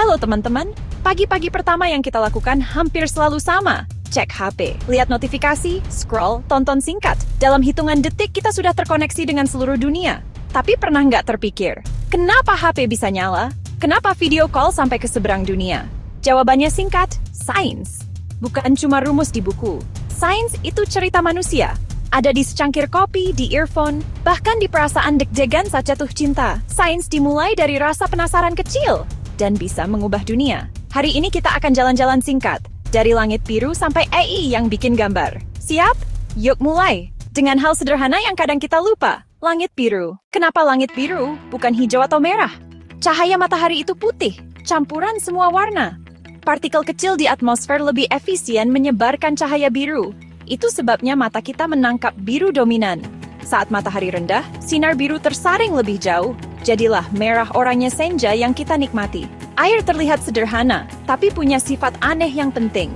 Halo teman-teman, pagi-pagi pertama yang kita lakukan hampir selalu sama. Cek HP, lihat notifikasi, scroll, tonton singkat. Dalam hitungan detik kita sudah terkoneksi dengan seluruh dunia. Tapi pernah nggak terpikir, kenapa HP bisa nyala? Kenapa video call sampai ke seberang dunia? Jawabannya singkat, sains. Bukan cuma rumus di buku. Sains itu cerita manusia. Ada di secangkir kopi, di earphone, bahkan di perasaan deg-degan saat jatuh cinta. Sains dimulai dari rasa penasaran kecil dan bisa mengubah dunia. Hari ini kita akan jalan-jalan singkat, dari langit biru sampai AI yang bikin gambar. Siap? Yuk mulai! Dengan hal sederhana yang kadang kita lupa. Langit biru. Kenapa langit biru, bukan hijau atau merah? Cahaya matahari itu putih, campuran semua warna. Partikel kecil di atmosfer lebih efisien menyebarkan cahaya biru. Itu sebabnya mata kita menangkap biru dominan. Saat matahari rendah, sinar biru tersaring lebih jauh. Jadilah merah oranye senja yang kita nikmati. Air terlihat sederhana, tapi punya sifat aneh yang penting.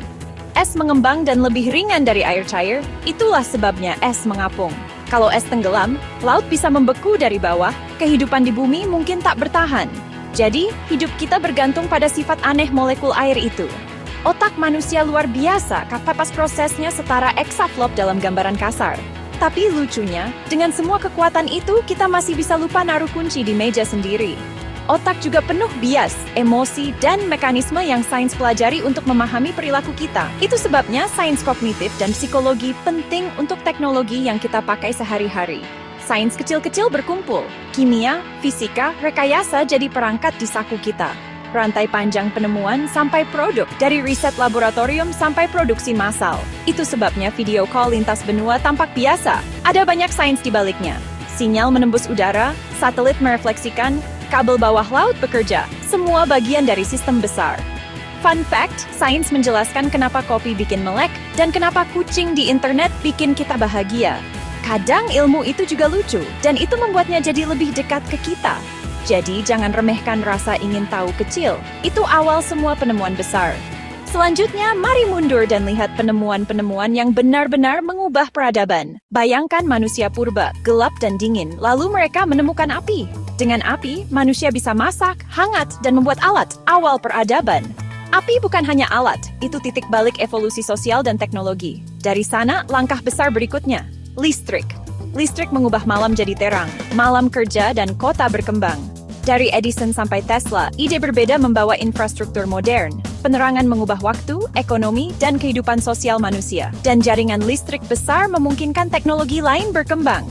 Es mengembang dan lebih ringan dari air cair, itulah sebabnya es mengapung. Kalau es tenggelam, laut bisa membeku dari bawah, kehidupan di bumi mungkin tak bertahan. Jadi, hidup kita bergantung pada sifat aneh molekul air itu. Otak manusia luar biasa, kapas prosesnya setara exaflop dalam gambaran kasar. Tapi lucunya, dengan semua kekuatan itu, kita masih bisa lupa naruh kunci di meja sendiri. Otak juga penuh bias, emosi, dan mekanisme yang sains pelajari untuk memahami perilaku kita. Itu sebabnya sains kognitif dan psikologi penting untuk teknologi yang kita pakai sehari-hari. Sains kecil-kecil berkumpul, kimia, fisika, rekayasa jadi perangkat di saku kita. Rantai panjang penemuan sampai produk, dari riset laboratorium sampai produksi massal. Itu sebabnya video call lintas benua tampak biasa. Ada banyak sains di baliknya. Sinyal menembus udara, satelit merefleksikan, kabel bawah laut bekerja. Semua bagian dari sistem besar. Fun fact, sains menjelaskan kenapa kopi bikin melek dan kenapa kucing di internet bikin kita bahagia. Kadang ilmu itu juga lucu, dan itu membuatnya jadi lebih dekat ke kita. Jadi, jangan remehkan rasa ingin tahu kecil. Itu awal semua penemuan besar. Selanjutnya, mari mundur dan lihat penemuan-penemuan yang benar-benar mengubah peradaban. Bayangkan manusia purba, gelap dan dingin, lalu mereka menemukan api. Dengan api, manusia bisa masak, hangat, dan membuat alat. Awal peradaban. Api bukan hanya alat, itu titik balik evolusi sosial dan teknologi. Dari sana, langkah besar berikutnya. Listrik. Listrik mengubah malam jadi terang, malam kerja dan kota berkembang. Dari Edison sampai Tesla, ide berbeda membawa infrastruktur modern. Penerangan mengubah waktu, ekonomi, dan kehidupan sosial manusia. Dan jaringan listrik besar memungkinkan teknologi lain berkembang.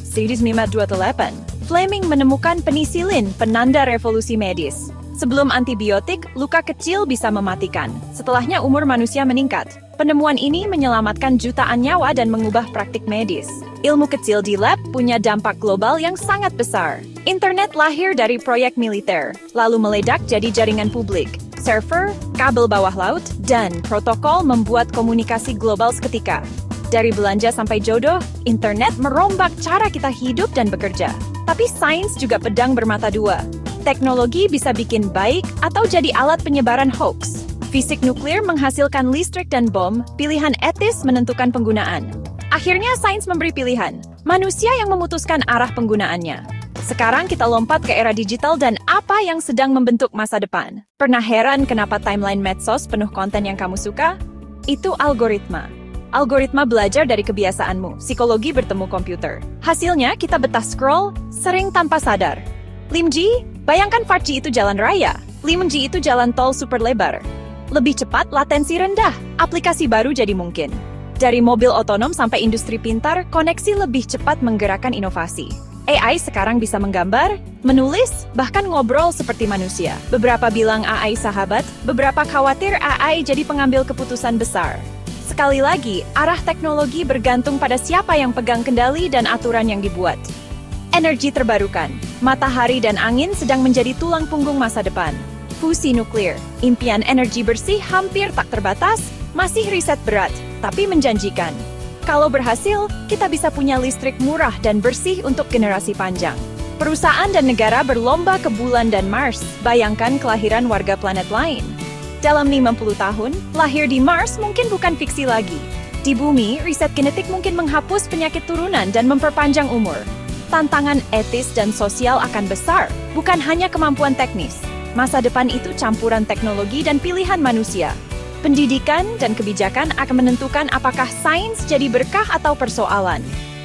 1928, Fleming menemukan penisilin, penanda revolusi medis. Sebelum antibiotik, luka kecil bisa mematikan. Setelahnya umur manusia meningkat. Penemuan ini menyelamatkan jutaan nyawa dan mengubah praktik medis. Ilmu kecil di lab punya dampak global yang sangat besar. Internet lahir dari proyek militer, lalu meledak jadi jaringan publik. Server, kabel bawah laut, dan protokol membuat komunikasi global seketika. Dari belanja sampai jodoh, internet merombak cara kita hidup dan bekerja. Tapi sains juga pedang bermata dua. Teknologi bisa bikin baik atau jadi alat penyebaran hoax. Fisik nuklir menghasilkan listrik dan bom, pilihan etis menentukan penggunaan. Akhirnya sains memberi pilihan, manusia yang memutuskan arah penggunaannya. Sekarang kita lompat ke era digital dan apa yang sedang membentuk masa depan. Pernah heran kenapa timeline medsos penuh konten yang kamu suka? Itu algoritma. Algoritma belajar dari kebiasaanmu, psikologi bertemu komputer. Hasilnya kita betah scroll, sering tanpa sadar. 5G, bayangkan 4G itu jalan raya, 5G itu jalan tol super lebar. Lebih cepat, latensi rendah, aplikasi baru jadi mungkin. Dari mobil otonom sampai industri pintar, koneksi lebih cepat menggerakkan inovasi. AI sekarang bisa menggambar, menulis, bahkan ngobrol seperti manusia. Beberapa bilang AI sahabat, beberapa khawatir AI jadi pengambil keputusan besar. Sekali lagi, arah teknologi bergantung pada siapa yang pegang kendali dan aturan yang dibuat. Energi terbarukan, matahari dan angin sedang menjadi tulang punggung masa depan. Fusi nuklir, impian energi bersih hampir tak terbatas, masih riset berat, tapi menjanjikan. Kalau berhasil, kita bisa punya listrik murah dan bersih untuk generasi panjang. Perusahaan dan negara berlomba ke bulan dan Mars, bayangkan kelahiran warga planet lain. Dalam 50 tahun, lahir di Mars mungkin bukan fiksi lagi. Di bumi, riset genetik mungkin menghapus penyakit turunan dan memperpanjang umur. Tantangan etis dan sosial akan besar, bukan hanya kemampuan teknis. Masa depan itu campuran teknologi dan pilihan manusia. Pendidikan dan kebijakan akan menentukan apakah sains jadi berkah atau persoalan.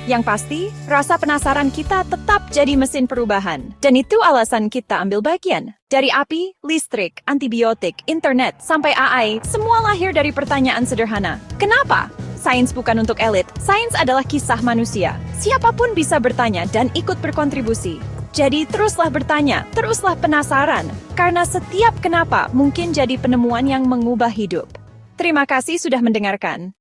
Yang pasti, rasa penasaran kita tetap jadi mesin perubahan. Dan itu alasan kita ambil bagian. Dari api, listrik, antibiotik, internet, sampai AI, semua lahir dari pertanyaan sederhana. Kenapa? Sains bukan untuk elit, sains adalah kisah manusia. Siapapun bisa bertanya dan ikut berkontribusi. Jadi teruslah bertanya, teruslah penasaran. Karena setiap kenapa mungkin jadi penemuan yang mengubah hidup. Terima kasih sudah mendengarkan.